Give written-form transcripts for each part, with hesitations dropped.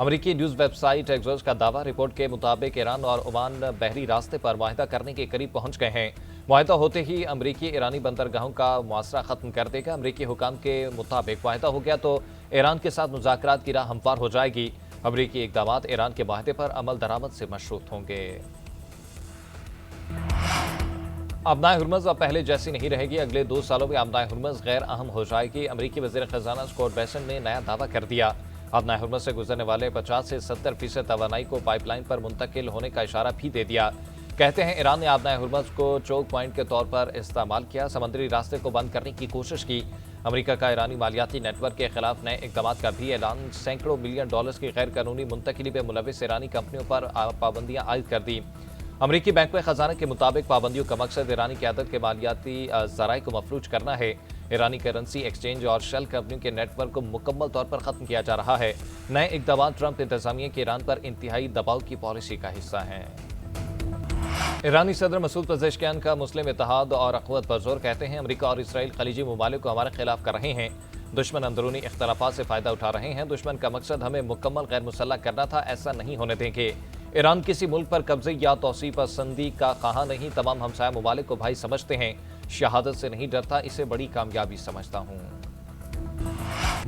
امریکی news web site ایکزوس کا دعویٰ رپورٹ کے مطابق ایران اور عمان بحری راستے پر معاہدہ کرنے کے قریب پہنچ گئے ہیں۔ معاہدہ ہوتے ہی امریکی ایرانی بندرگاہوں کا محاصرہ ختم کر دے گا۔ امریکی حکام کے مطابق معاہدہ ہو گیا تو ایران کے ساتھ مذاکرات کی راہ ہموار ہو جائے گی۔ امریکی اقدامات ایران کے معاہدے پر عمل درآمد سے مشروط ہوں گے۔ آبنائے ہرمز اب پہلے جیسی نہیں رہے گی۔ اگلے 2 سالوں میں آبنائے ہرمز غیر اہم ہو جائے گی۔ امریکی وزیر خزانہ اسکاٹ بیسنٹ نے نیا دعویٰ کر دیا۔ آبنائے ہرمز سے گزرنے والے 50 سے 70% توانائی کو پائپ لائن پر منتقل ہونے کا اشارہ بھی دے دیا۔ کہتے ہیں ایران نے آبنائے ہرمز کو چوک پوائنٹ کے طور پر استعمال کیا، سمندری راستے کو بند کرنے کی کوشش کی۔ امریکہ کا ایرانی مالیاتی نیٹ ورک کے خلاف نئے اقدامات کا بھی اعلان، سینکڑوں بلین ڈالرز کی غیر قانونی منتقلی میں ملوث ایرانی کمپنیوں پر پابندیاں عائد کر دی۔ امریکی بینک خزانہ کے مطابق پابندیوں کا مقصد ایرانی قیادت کے مالیاتی ذرائع کو مفلوج کرنا ہے۔ ایرانی کرنسی ایکسچینج اور شیل کمپنیوں کے نیٹ ورک کو مکمل طور پر ختم کیا جا رہا ہے۔ نئے اقدامات ٹرمپ انتظامیہ کے ایران پر انتہائی دباؤ کی پالیسی کا حصہ ہیں۔ ایرانی صدر مسعود پزشکیان کا مسلم اتحاد اور اخوت پر زور، کہتے ہیں امریکہ اور اسرائیل خلیجی ممالک کو ہمارے خلاف کر رہے ہیں۔ دشمن اندرونی اختلافات سے فائدہ اٹھا رہے ہیں۔ دشمن کا مقصد ہمیں مکمل غیر مسلح کرنا تھا، ایسا نہیں ہونے دیں گے۔ ایران کسی ملک پر قبضے یا توسیع پسندی کا خواہاں نہیں، تمام ہمسایہ ممالک کو بھائی سمجھتے ہیں۔ شہادت سے نہیں ڈرتا، اسے بڑی کامیابی سمجھتا ہوں۔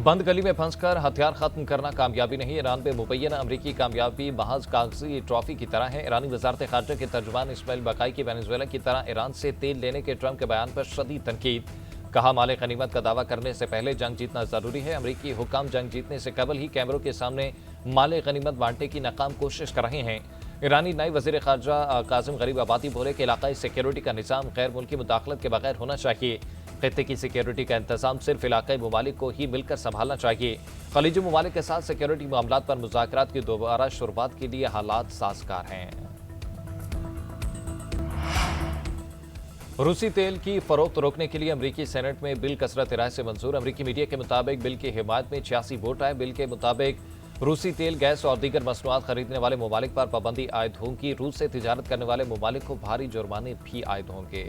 بند گلی میں پھنس کر ہتھیار ختم کرنا کامیابی نہیں، ایران پہ مبینہ امریکی کامیابی محض کاغذی ٹرافی کی طرح ہے۔ ایرانی وزارت خارجہ کے ترجمان اسماعیل بقائی کی وینزویلا کی طرح ایران سے تیل لینے کے ٹرمپ کے بیان پر شدید تنقید۔ کہا مال غنیمت کا دعویٰ کرنے سے پہلے جنگ جیتنا ضروری ہے۔ امریکی حکام جنگ جیتنے سے قبل ہی کیمروں کے سامنے مال غنیمت بانٹنے کی ناکام کوشش کر رہے ہیں۔ ایرانی نائب وزیر خارجہ قاسم غریب آبادی بولے کہ علاقائی سیکیورٹی کا نظام غیر ملکی مداخلت کے بغیر ہونا چاہیے۔ خطے کی سیکیورٹی کا انتظام صرف علاقائی ممالک کو ہی مل کر سنبھالنا چاہیے۔ خلیجی ممالک کے ساتھ سیکیورٹی معاملات پر مذاکرات کی دوبارہ شروعات کے لیے حالات سازگار ہیں۔ روسی تیل کی فروخت روکنے کے لیے امریکی سینٹ میں بل کثرت رائے سے منظور۔ امریکی میڈیا کے مطابق بل کی حمایت میں 86 ووٹ آئے۔ بل کے مطابق روسی تیل، گیس اور دیگر مصنوعات خریدنے والے ممالک پر پابندی عائد ہوگی۔ روس سے تجارت کرنے والے ممالک کو بھاری جرمانے بھی عائد ہوں گے۔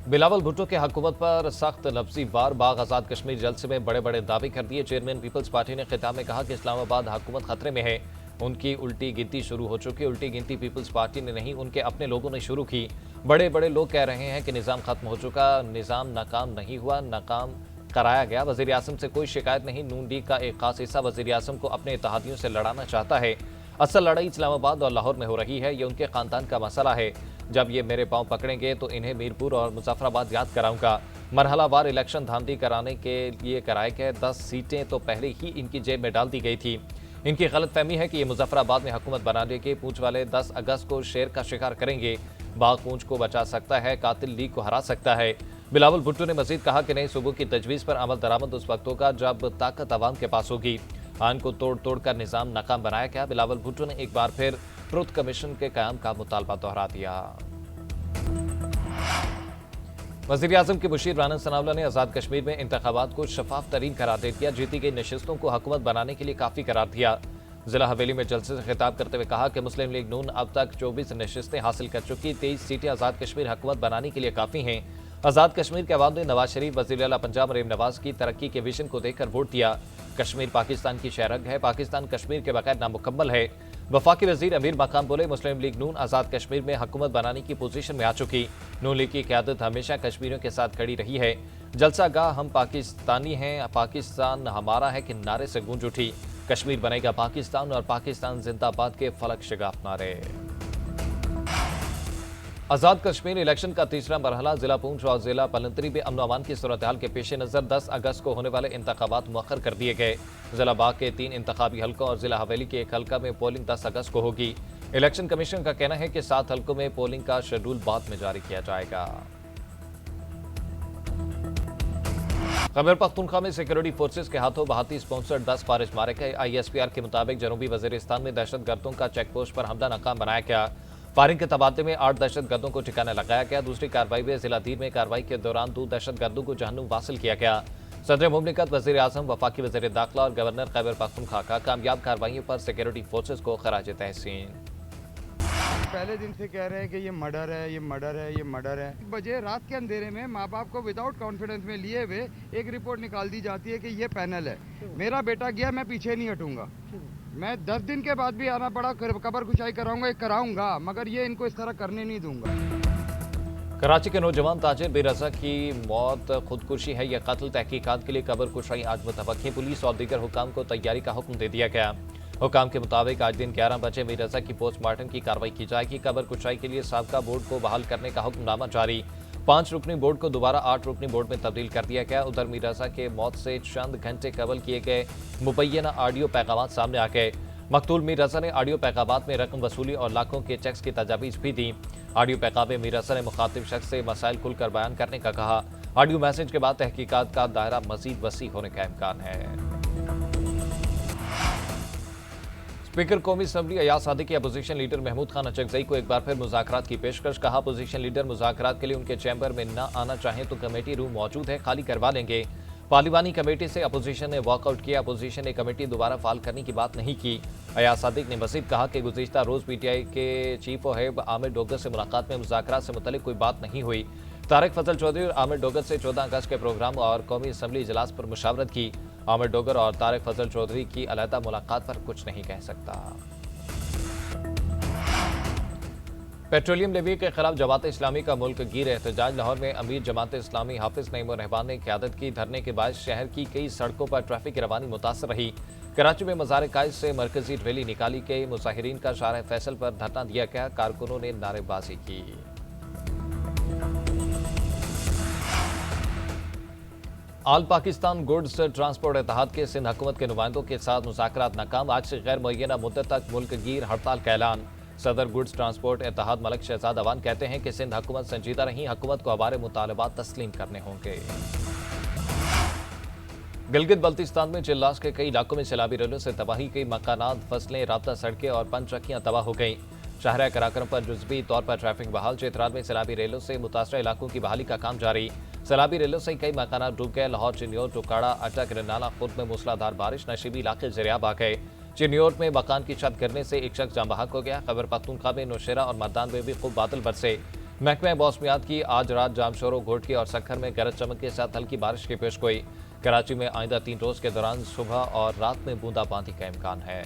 بلاول بھٹو کے حکومت پر سخت لفظی وار، باغ آزاد کشمیر جلسے میں بڑے بڑے دعوے کر دیے۔ چیئرمین پیپلز پارٹی نے خطاب میں کہا کہ اسلام آباد حکومت خطرے میں ہے۔ ان کی الٹی گنتی شروع ہو چکی۔ الٹی گنتی پیپلز پارٹی نے نہیں، ان کے اپنے لوگوں نے شروع کی۔ بڑے بڑے لوگ کہہ رہے ہیں کہ نظام ختم ہو چکا، نظام ناکام نہیں ہوا، ناکام کرایا گیا۔ وزیر اعظم سے کوئی شکایت نہیں۔ نون لیگ کا ایک خاص حصہ وزیر اعظم کو اپنے اتحادیوں سے لڑانا چاہتا ہے۔ اصل لڑائی اسلام آباد اور لاہور میں ہو رہی ہے، یہ ان کے خاندان کا مسئلہ ہے۔ جب یہ میرے پاؤں پکڑیں گے تو انہیں میرپور اور مظفر آباد یاد کراؤں گا۔ مرحلہ وار الیکشن دھاندلی کرانے کے لیے کرائے گئے 10 سیٹیں تو پہلے ہی ان کی جیب میں ڈال دی گئی تھی۔ ان کی غلط فہمی ہے کہ یہ مظفر آباد میں حکومت بنانے کے پونچھ والے 10 اگست کو شیر کا شکار کریں گے۔ باغ پونچھ کو بچا سکتا ہے، قاتل لیگ کو ہرا سکتا ہے۔ بلاول بھٹو نے مزید کہا کہ نئے صوبوں کی تجویز پر عمل درآمد اس وقت ہوگا جب طاقت عوام کے پاس ہوگی۔ آئین کو توڑ توڑ کر نظام ناکام بنایا گیا۔ بلاول بھٹو نے ایک بار پھر ٹروتھ کمیشن کے قیام کا مطالبہ دہرا دیا۔ وزیر اعظم کے مشیر رانا ثناءاللہ نے آزاد کشمیر میں انتخابات کو شفاف ترین قرار دے دیا۔ جیتی گئی نشستوں کو حکومت بنانے کے لیے کافی قرار دیا۔ ضلع حویلی میں جلسے سے خطاب کرتے ہوئے کہا کہ مسلم لیگ نون اب تک 24 نشستیں حاصل کر چکی، 23 سیٹیں آزاد کشمیر حکومت بنانے کے لیے کافی ہیں۔ آزاد کشمیر کے عوام نے نواز شریف وزیر اعلیٰ پنجاب مریم نواز کی ترقی کے ویژن کو دیکھ کر ووٹ دیا۔ کشمیر پاکستان کی شہرگ ہے، پاکستان کشمیر کے بغیر نامکمل ہے۔ وفاقی وزیر امیر مقام بولے مسلم لیگ نون آزاد کشمیر میں حکومت بنانے کی پوزیشن میں آ چکی۔ نون لیگ کی قیادت ہمیشہ کشمیریوں کے ساتھ کھڑی رہی ہے۔ جلسہ گاہ ہم پاکستانی ہیں، پاکستان ہمارا ہے کہ نعرے سے گونج اٹھی۔ کشمیر بنے گا پاکستان اور پاکستان زندہ باد کے فلک شگاف نعرے۔ آزاد کشمیر الیکشن کا تیسرا مرحلہ ضلع پونچھ اور ضلع پلنتری میں امن و امان کی صورتحال کے پیش نظر 10 اگست کو ہونے والے انتخابات مؤخر کر دیے گئے۔ ضلع باغ کے 3 انتخابی حلقوں اور ضلع حویلی کے ایک حلقہ میں پولنگ 10 اگست کو ہوگی۔ الیکشن کمیشن کا کہنا ہے کہ 7 حلقوں میں پولنگ کا شیڈول بعد میں جاری کیا جائے گا۔ خیبر پختونخوا میں سیکیورٹی فورسز کے ہاتھوں بھارتی اسپانسرڈ 10 فارج مارے گئے۔ ISPR کے مطابق جنوبی وزیرستان میں دہشت گردوں کا چیک پوسٹ پر حملہ ناکام بنایا گیا۔ فائرنگ کے تبادلے میں 8 دہشت گردوں کو ٹھکانے لگایا گیا۔ دوسری کارروائی میں ضلع دیر میں کارروائی کے دوران 2 دہشت گردوں کو جہنم واصل کیا گیا۔ صدر مملکت، وزیر اعظم، وفاقی وزیر داخلہ اور گورنر خیبر پختونخوا کا کامیاب کارروائیوں پر سیکیورٹی فورسز کو خراج تحسین۔ پہلے دن سے کہہ رہے ہیں کہ یہ مرڈر ہے، یہ مرڈر ہے، یہ مرڈر ہے. 1 بجے رات کے اندھیرے میں ماں باپ کو وداؤٹ کانفیڈنس میں لیے ہوئے ایک رپورٹ نکال دی جاتی ہے کہ یہ پینل ہے. میرا بیٹا گیا، میں پیچھے نہیں ہٹوں گا. میں 10 دن کے بعد بھی آنا پڑا، قبر کشائی کراؤں گا، مگر یہ ان کو اس طرح کرنے نہیں دوں گا. کراچی کے نوجوان تاجر بے رضا کی موت خودکشی ہے یا قتل؟ تحقیقات کے لیے قبر کشائی آج متوقع. پولیس اور دیگر حکام کو تیاری کا حکم دے دیا گیا. حکام کے مطابق آج دن 11 بجے بے رضا کی پوسٹ مارٹم کی کارروائی کی جائے گی. قبر کشائی کے لیے سابقہ بورڈ کو بحال کرنے کا حکم نامہ جاری. 5 رکنی بورڈ کو دوبارہ 8 رکنی بورڈ میں تبدیل کر دیا گیا. ادھر میر رضا کے موت سے چند گھنٹے قبل کیے گئے مبینہ آڈیو پیغامات سامنے آ گئے. مقتول میر رضا نے آڈیو پیغامات میں رقم وصولی اور لاکھوں کے چیکس کی تجاویز بھی دی. آڈیو پیغام میں میر رضا نے مخاطب شخص سے مسائل کھل کر بیان کرنے کا کہا. آڈیو میسج کے بعد تحقیقات کا دائرہ مزید وسیع ہونے کا امکان ہے. اسپیکر قومی assembly Ayaz Sadiq opposition leader Mahmood Khan Achakzai کو ایک بار پھر مذاکرات کی پیشکش. کہا اپوزیشن لیڈر مذاکرات کے لیے ان کے چیمبر میں نہ آنا چاہیں تو کمیٹی روم موجود ہے، خالی کروا لیں گے. پارلیمانی کمیٹی سے اپوزیشن نے واک آؤٹ کیا. اپوزیشن نے کمیٹی دوبارہ فعال کرنے کی بات نہیں کی. ایاز صادق نے مزید کہا کہ گزشتہ روز پی ٹی آئی کے چیف وہیب عامر ڈوگر سے ملاقات میں مذاکرات سے متعلق کوئی بات نہیں ہوئی. طارق فضل چودھری اور عامر ڈوگر سے 14 اگست کے پروگرام اور قومی اسمبلی اجلاس پر مشاورت کی. عامر ڈوگر اور طارق فضل چودھری کی علیحدہ ملاقات پر کچھ نہیں کہہ سکتا. پیٹرولیم لیوی کے خلاف جماعت اسلامی کا ملک گیر احتجاج. لاہور میں امیر جماعت اسلامی حافظ نعیم الرحمان نے قیادت کی. دھرنے کے باعث شہر کی کئی سڑکوں پر ٹریفک کی روانی متاثر رہی. کراچی میں مزار قائد سے مرکزی ریلی نکالی گئی. مظاہرین کا شارع فیصل پر دھرنا دیا گیا. کارکنوں نے نعرے بازی کی. آل پاکستان گوڈز ٹرانسپورٹ اتحاد کے سندھ حکومت کے نمائندوں کے ساتھ مذاکرات ناکام. آج سے غیر معینہ مدت تک ملک گیر ہڑتال کا اعلان. صدر گوڈز ٹرانسپورٹ اتحاد ملک شہزاد اوان کہتے ہیں کہ سندھ حکومت سنجیدہ رہی. حکومت کو ہمارے مطالبات تسلیم کرنے ہوں گے. گلگت بلتستان میں چلاس کے کئی علاقوں میں سیلابی ریلوں سے تباہی. کئی مکانات، فصلیں، رابطہ سڑکیں اور 5 ٹرکیاں تباہ ہو گئیں. شاہراہ کراکرم پر جزوی طور پر ٹریفک بحال. چترال میں سیلابی ریلوں سے متاثرہ علاقوں کی بحالی کا کام جاری. سیلابی ریلوں سے کئی مکانات ڈوب گئے. لاہور، چنیور، ٹوکاڑا، اٹک، رنالہ خرد میں موسلادھار بارش. نشیبی علاقے زیراب آ گئے. چنیور میں مکان کی چھت گرنے سے ایک شخص جاں بحق ہو گیا. خیبر پختونخوا میں نوشیرہ اور مردان میں بھی خوب بادل برسے. محکمہ موسمیات کی آج رات جامشورو، گھوٹکی اور سکھر میں گرج چمک کے ساتھ ہلکی بارش کی پیش گوئی. کراچی میں آئندہ 3 روز کے دوران صبح اور رات میں بوندا باندی کا امکان ہے.